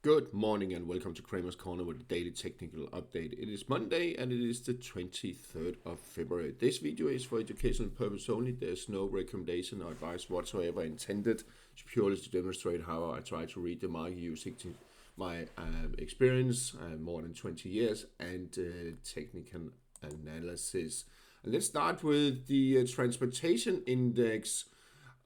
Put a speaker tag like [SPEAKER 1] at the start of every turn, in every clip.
[SPEAKER 1] Good morning and welcome to Kramer's Corner with a daily technical update. It is Monday and it is the 23rd of February. This video is for educational purpose only. There's no recommendation or advice whatsoever intended. It's purely to demonstrate how I try to read the market using my experience, more than 20 years, and technical analysis. And let's start with the transportation index.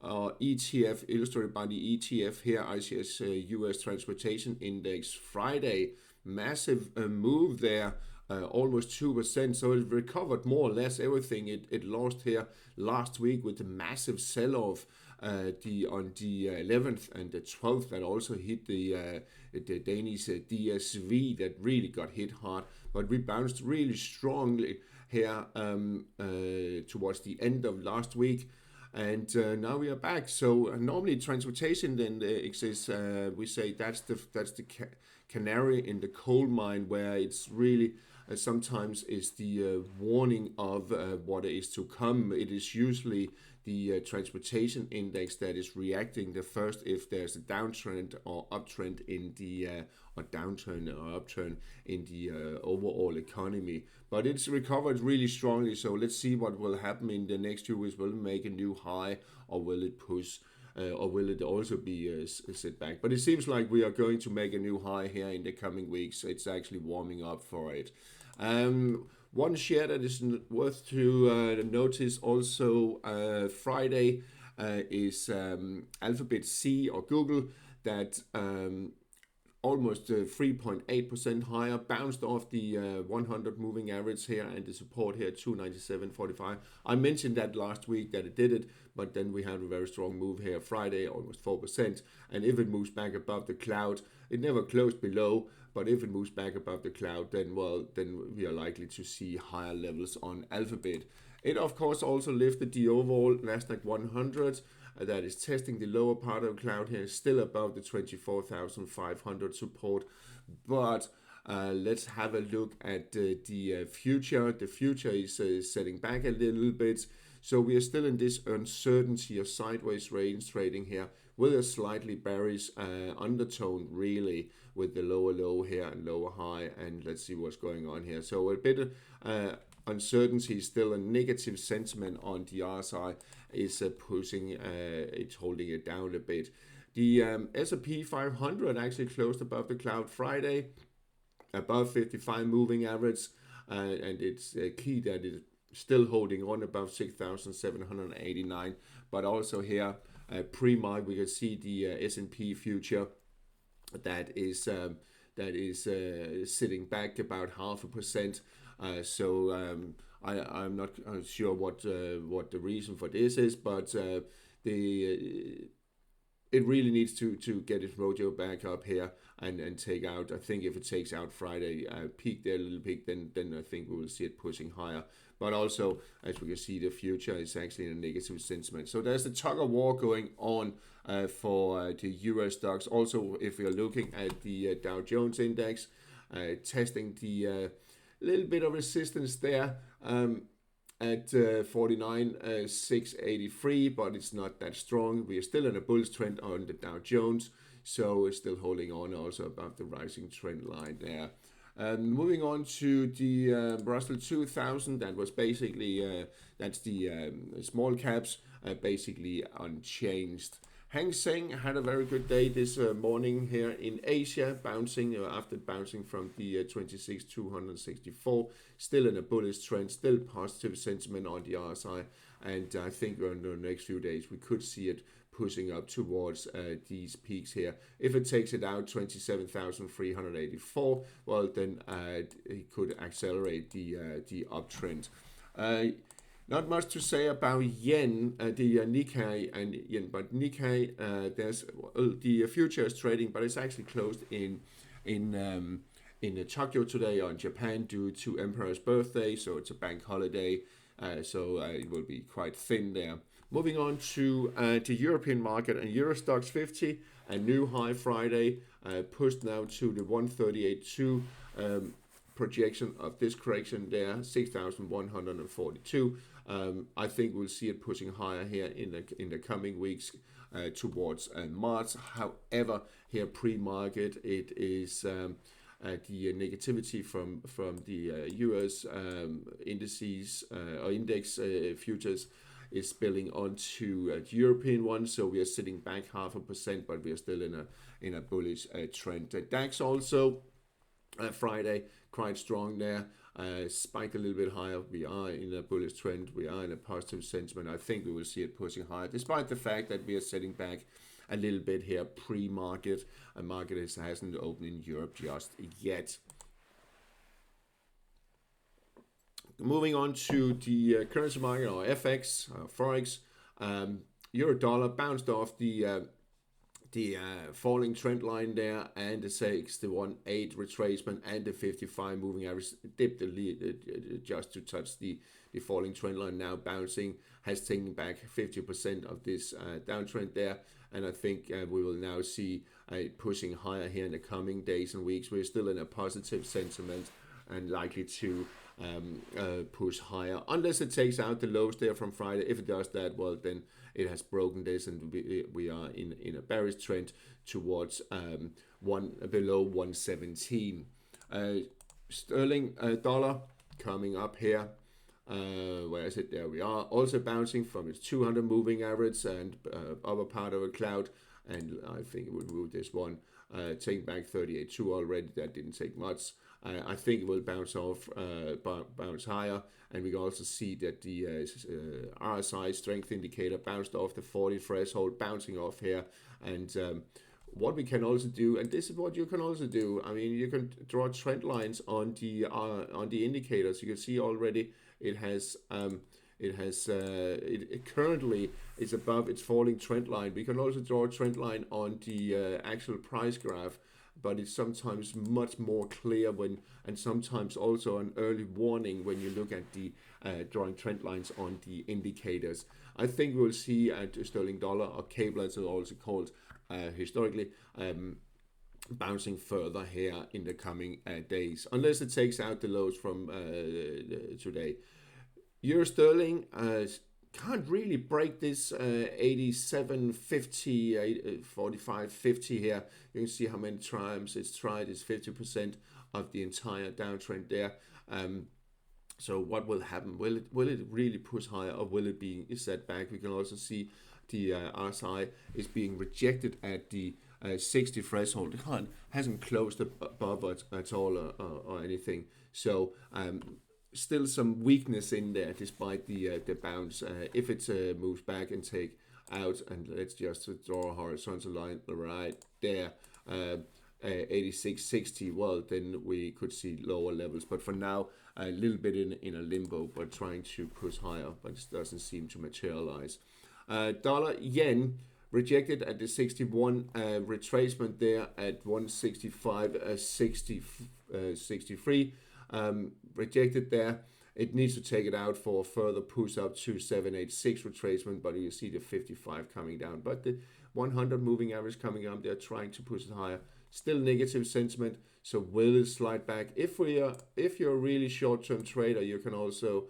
[SPEAKER 1] ETF illustrated by the ETF here. ICS US Transportation Index Friday, massive move there, almost 2%. So it recovered more or less everything it lost here last week with the massive sell-off on the 11th and the 12th. That also hit the Danish DSV that really got hit hard, but we bounced really strongly here towards the end of last week. And now we are back. So normally transportation index is we say that's the canary in the coal mine, where it's really sometimes is the warning of what is to come. It is usually the transportation index that is reacting the first if there's a downtrend or uptrend in the or downturn or upturn in the overall economy. But it's recovered really strongly. So let's see what will happen in the next 2 weeks. Will it make a new high, or will it push? Or will it also be a setback? But it seems like we are going to make a new high here in the coming weeks. It's actually warming up for it. One share that is worth to notice also Friday is Alphabet C or Google, that almost 3.8% higher, bounced off the 100 moving average here and the support here 297.45. I mentioned that last week that it did it, but then we had a very strong move here Friday, almost 4%. And if it moves back above the cloud, it never closed below, but if it moves back above the cloud, then we are likely to see higher levels on Alphabet. It of course also lifted the overall Nasdaq 100. That is testing the lower part of the cloud here, still above the 24,500 support. But let's have a look at the future. The future is setting back a little bit. So we are still in this uncertainty of sideways range trading here with a slightly bearish undertone, really, with the lower low here and lower high. And let's see what's going on here. So a bit uncertainty, still a negative sentiment on the RSI is pushing, it's holding it down a bit. The S&P 500 actually closed above the cloud Friday, above 55 moving average, and it's key that it's still holding on above 6,789. But also here, pre-market, we can see the S&P future that is sitting back about 0.5%. I'm not sure what the reason for this is, but it really needs to get its mojo back up here and take out. I think if it takes out Friday, peak there, a little peak, then I think we will see it pushing higher. But also, as we can see, the future is actually in a negative sentiment. So there's a tug of war going on for the EUROStoxx. Also, if we are looking at the Dow Jones Index, testing the little bit of resistance there at 49,683, but it's not that strong. We are still in a bullish trend on the Dow Jones, so it's still holding on also above the rising trend line there. Moving on to the Russell 2000, that was basically that's the small caps, basically unchanged. Hang Seng had a very good day this morning here in Asia, bouncing after bouncing from the 26,264, still in a bullish trend, still positive sentiment on the RSI, and I think in the next few days we could see it pushing up towards these peaks here. If it takes it out 27,384, well then it could accelerate the uptrend. Not much to say about yen, the Nikkei and yen, but Nikkei, there's the future is trading, but it's actually closed in Tokyo today on Japan due to Emperor's birthday, so it's a bank holiday, so it will be quite thin there. Moving on to the European market, and EuroStoxx50, a new high Friday, pushed now to the 138.2. Projection of this correction there, 6,142. I think we'll see it pushing higher here in the coming weeks. towards March. However, here pre-market, it is the negativity from the US indices or index futures is spilling onto the European one, so we are sitting back 0.5%, but we are still in a bullish trend. DAX also Friday quite strong there, spiked a little bit higher. We are in a bullish trend. We are in a positive sentiment. I think we will see it pushing higher, despite the fact that we are sitting back a little bit here pre-market. A market hasn't opened in Europe just yet. Moving on to the currency market, or FX, Forex. Euro dollar bounced off the falling trend line there, and the 61.8 retracement and the 55 moving average dipped just to touch the falling trend line. Now bouncing, has taken back 50% of this downtrend there, and I think we will now see pushing higher here in the coming days and weeks. We're still in a positive sentiment and likely to push higher unless it takes out the lows there from Friday. If it does that, well, then it has broken this, and we are in a bearish trend towards below 117. Sterling dollar coming up here. Where is it? There we are. Also bouncing from its 200 moving average and upper part of a cloud, and I think it will move this one. Taking back 38.2 already. That didn't take much. I think it will bounce off, bounce higher, and we can also see that the RSI strength indicator bounced off the 40 threshold, bouncing off here. And what we can also do, and this is what you can also do. I mean, you can draw trend lines on the indicators. You can see already it currently is above its falling trend line. We can also draw a trend line on the actual price graph, but it's sometimes much more clear and sometimes also an early warning when you look at the drawing trend lines on the indicators. I think we'll see at sterling dollar, or cable as it's also called historically, bouncing further here in the coming days, unless it takes out the lows from today. Euro sterling can't really break this 87.50, 45.50 here. You can see how many times it's tried. It's 50% of the entire downtrend there. So what will happen? Will it really push higher, or will it be a setback? We can also see the RSI is being rejected at the 60 threshold. It hasn't closed above it at all or anything. So still some weakness in there despite the bounce. If it moves back and take out, and let's just draw a horizontal line right there, 86.60, well, then we could see lower levels. But for now, a little bit in a limbo, but trying to push higher, but it doesn't seem to materialize. Dollar yen rejected at the 61 retracement there at 165.63. Rejected there. It needs to take it out for a further push up to 786 retracement, but you see the 55 coming down. But the 100 moving average coming up, they're trying to push it higher. Still negative sentiment, so will it slide back? If you're a really short-term trader, you can also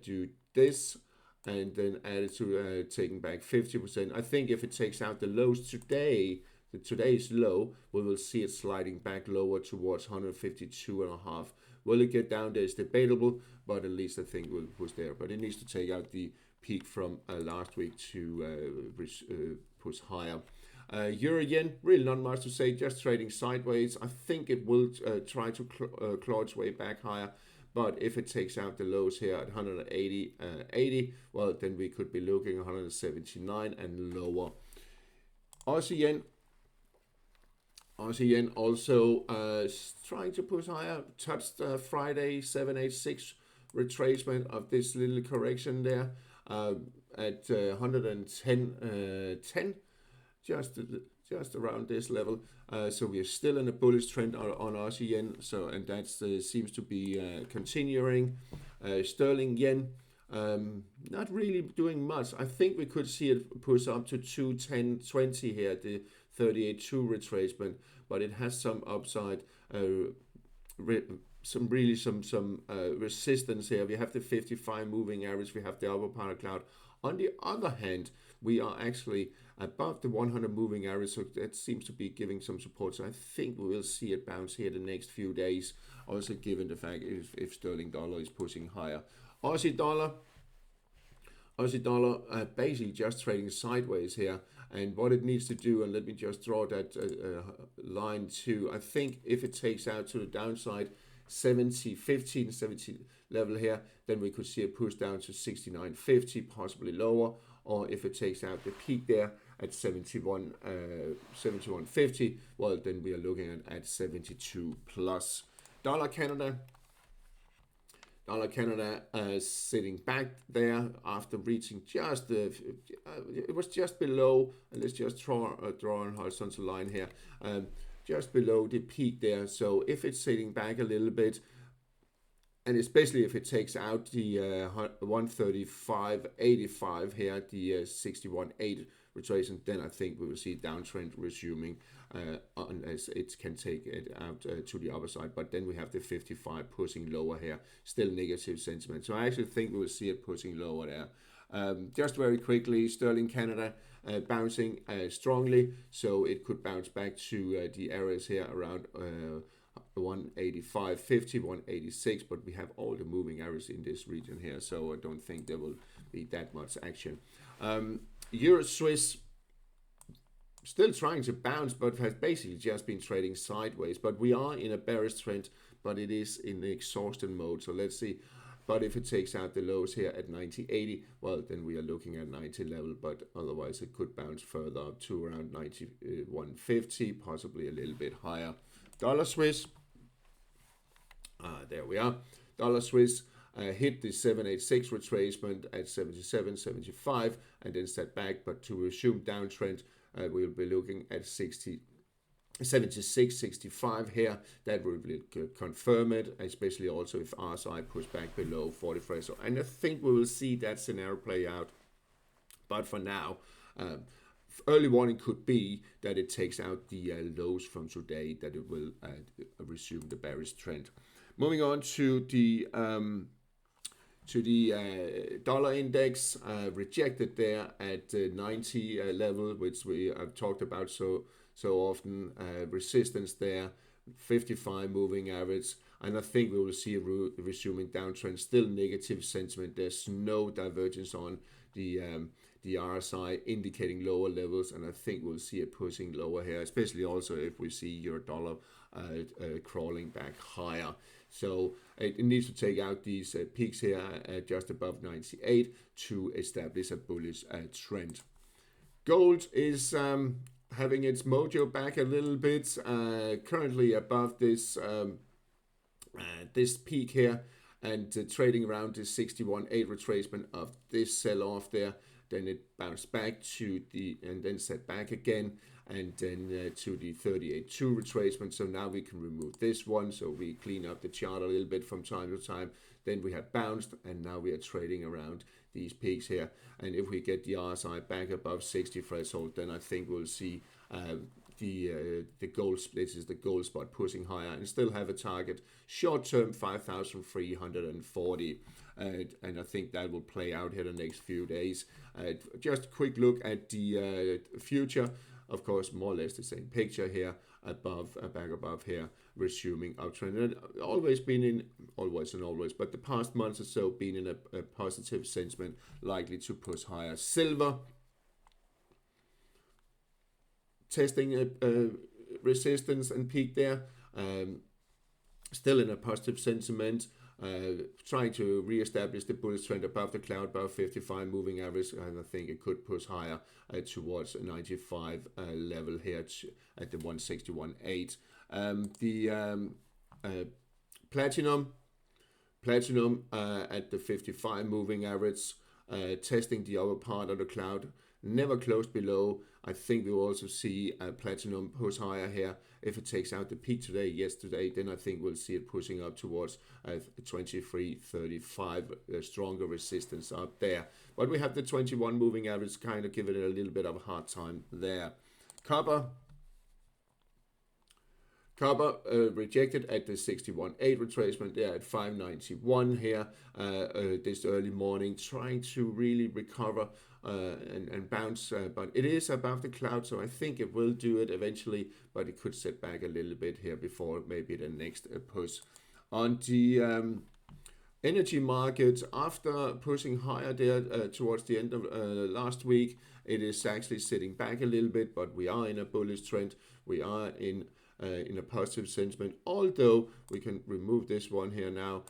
[SPEAKER 1] do this and then add it to taking back 50%. I think if it takes out the lows today, today's low, we will see it sliding back lower towards 152.5. Will it get down there is debatable, but at least I think we'll push there. But it needs to take out the peak from last week to push higher. Euro yen, really not much to say, just trading sideways. I think it will try to claw its way back higher. But if it takes out the lows here at 180.80, well, then we could be looking 179 and lower. Aussie yen also trying to push higher, touched Friday 786 retracement of this little correction there at 110.10, just around this level. So we are still in a bullish trend on Aussie yen. So, and that seems to be continuing. Sterling yen, not really doing much. I think we could see it push up to 210.20 here, the 38.2 retracement, but it has some upside, some resistance here. We have the 55 moving average, we have the upper part of cloud On the other hand, we are actually above the 100 moving average, so that seems to be giving some support. So I think we will see it bounce here the next few days, also given the fact if sterling dollar is pushing higher. Aussie dollar basically just trading sideways here, and what it needs to do, and let me just draw that line too. I think if it takes out to the downside 70 level here, then we could see a push down to 69.50, possibly lower, or if it takes out the peak there at 71.50, well, then we are looking at 72 plus. Dollar Canada sitting back there after reaching just it was just below, and let's just draw a horizontal line here, just below the peak there. So if it's sitting back a little bit, and especially if it takes out the 135.85 here, the 61.8 retracement, then I think we will see downtrend resuming unless it can take it out to the other side. But then we have the 55 pushing lower here, still negative sentiment. So I actually think we will see it pushing lower there. Just very quickly, sterling Canada bouncing strongly, so it could bounce back to the areas here around 185.50, 186, but we have all the moving areas in this region here, so I don't think there will be that much action. Euro Swiss still trying to bounce, but has basically just been trading sideways. But we are in a bearish trend, but it is in the exhaustion mode. So let's see. But if it takes out the lows here at 90.80, well, then we are looking at 90 level. But otherwise, it could bounce further up to around 91.50, possibly a little bit higher. Dollar Swiss. There we are. Dollar Swiss hit the 786 retracement at 77.75 and then set back. But to resume downtrend, we'll be looking at 76.65 here. That will confirm it, especially also if RSI push back below 40 threshold. And I think we will see that scenario play out. But for now, early warning could be that it takes out the lows from today, that it will resume the bearish trend. Moving on to the dollar index, rejected there at 90 level, which we have talked about so often. Resistance there, 55 moving average, and I think we will see a resuming downtrend. Still negative sentiment. There's no divergence on the RSI indicating lower levels, and I think we'll see it pushing lower here, especially also if we see your dollar crawling back higher. So it needs to take out these peaks here just above 98 to establish a bullish trend. Gold is having its mojo back a little bit, currently above this this peak here, and trading around the 61.8 retracement of this sell-off there. Then it bounced back to the, and then set back again, and then to the 38.2 retracement. So now we can remove this one. So we clean up the chart a little bit from time to time. Then we have bounced, and now we are trading around these peaks here. And if we get the RSI back above 60 threshold, then I think we'll see the gold split is the gold spot pushing higher, and still have a target short term 5,340, and I think that will play out here the next few days. Just a quick look at the future. Of course, more or less the same picture here, above, back above here, resuming uptrend. And always, but the past months or so been in a positive sentiment, likely to push higher. Silver testing a resistance and peak there, still in a positive sentiment, trying to re-establish the bullish trend above the cloud, above 55 moving average, and I think it could push higher towards 95 level here at the 161.8. Platinum at the 55 moving average, testing the upper part of the cloud, never closed below. I think we will also see platinum push higher here. If it takes out the peak yesterday, then I think we'll see it pushing up towards 23.35, stronger resistance up there. But we have the 21 moving average, kind of giving it a little bit of a hard time there. Copper Copper rejected at the 61.8 retracement there at 591 here this early morning, trying to really recover and bounce, but it is above the cloud, so I think it will do it eventually, but it could set back a little bit here before maybe the next push. On the energy market, after pushing higher there towards the end of last week, it is actually sitting back a little bit, but we are in a bullish trend. We are in a positive sentiment, although we can remove this one here now,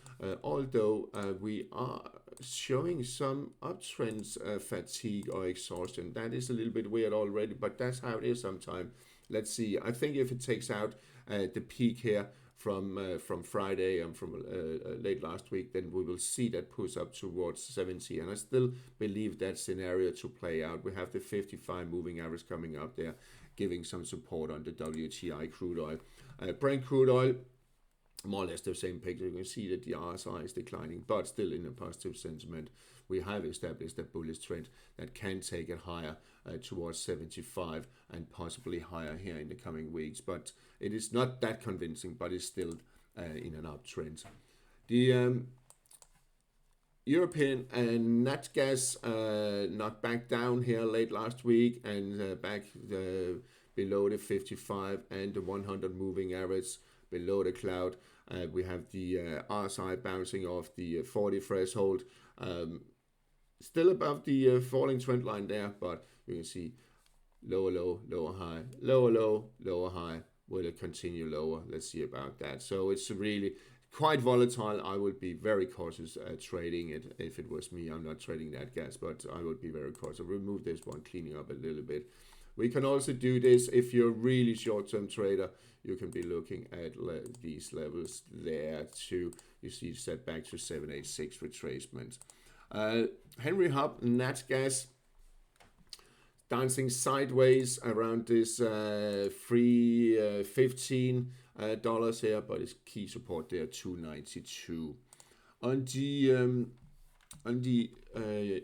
[SPEAKER 1] although we are showing some uptrends fatigue or exhaustion. That is a little bit weird already, but that's how it is sometimes. Let's see. I think if it takes out the peak here from Friday and from late last week, then we will see that push up towards 70, and I still believe that scenario to play out. We have the 55 moving average coming up there, giving some support on the WTI crude oil. Brent crude oil, more or less the same picture. You can see that the RSI is declining, but still in a positive sentiment. We have established a bullish trend that can take it higher towards 75 and possibly higher here in the coming weeks. But it is not that convincing, but it's still in an uptrend. The European nat gas knocked back down here late last week and back below the 55 and the 100 moving average below the cloud. We have the RSI bouncing off the 40 threshold, still above the falling trend line there, but you can see lower low, lower high, lower low, lower high. Will it continue lower? Let's see about that. So it's really quite volatile. I would be very cautious trading it. If it was me, I'm not trading that gas, but I would be very cautious. I'll remove this one, cleaning up a little bit. We can also do this if you're a really short-term trader. You can be looking at these levels there too. You see setback to 786 retracement. Henry Hub nat gas dancing sideways around this $3.15 here, but its key support there 292. On the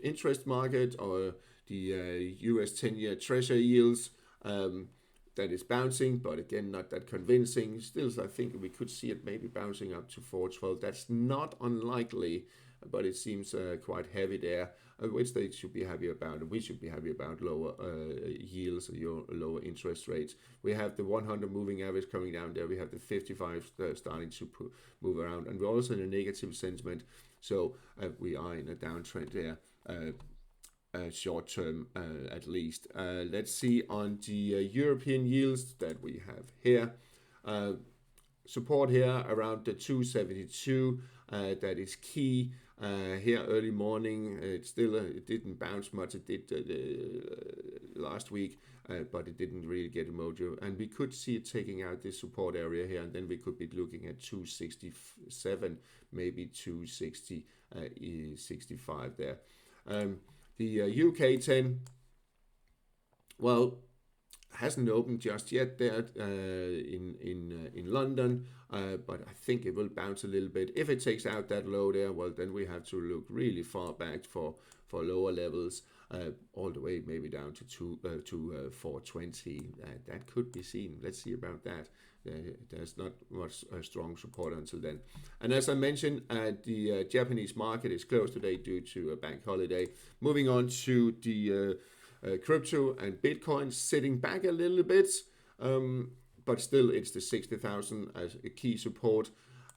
[SPEAKER 1] interest market, or the US 10-year Treasury yields, that is bouncing, but again not that convincing. Still, I think we could see it maybe bouncing up to 412. That's not unlikely, but it seems quite heavy there, which they should be happy about, and we should be happy about lower yields, your lower interest rates. We have the 100 moving average coming down there. We have the 55 starting to move around, and we're also in a negative sentiment, so we are in a downtrend there. Short term at least. Let's see on the European yields that we have here. Support here around the 272. That is key. Here early morning, it didn't bounce much. It did last week, but it didn't really get a mojo. And we could see it taking out this support area here, and then we could be looking at 267, maybe 260, 65 there. The UK 10, well, hasn't opened just yet there in London, but I think it will bounce a little bit. If it takes out that low there, well, then we have to look really far back for lower levels, all the way maybe down to 420. That could be seen. Let's see about that. There's not much strong support until then. And as I mentioned, the Japanese market is closed today due to a bank holiday. Moving on to the crypto and Bitcoin, sitting back a little bit, but still it's the 60,000 as a key support.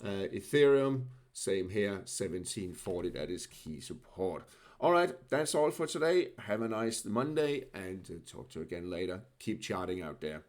[SPEAKER 1] Ethereum, same here, 1740, that is key support. All right, that's all for today. Have a nice Monday, and talk to you again later. Keep charting out there.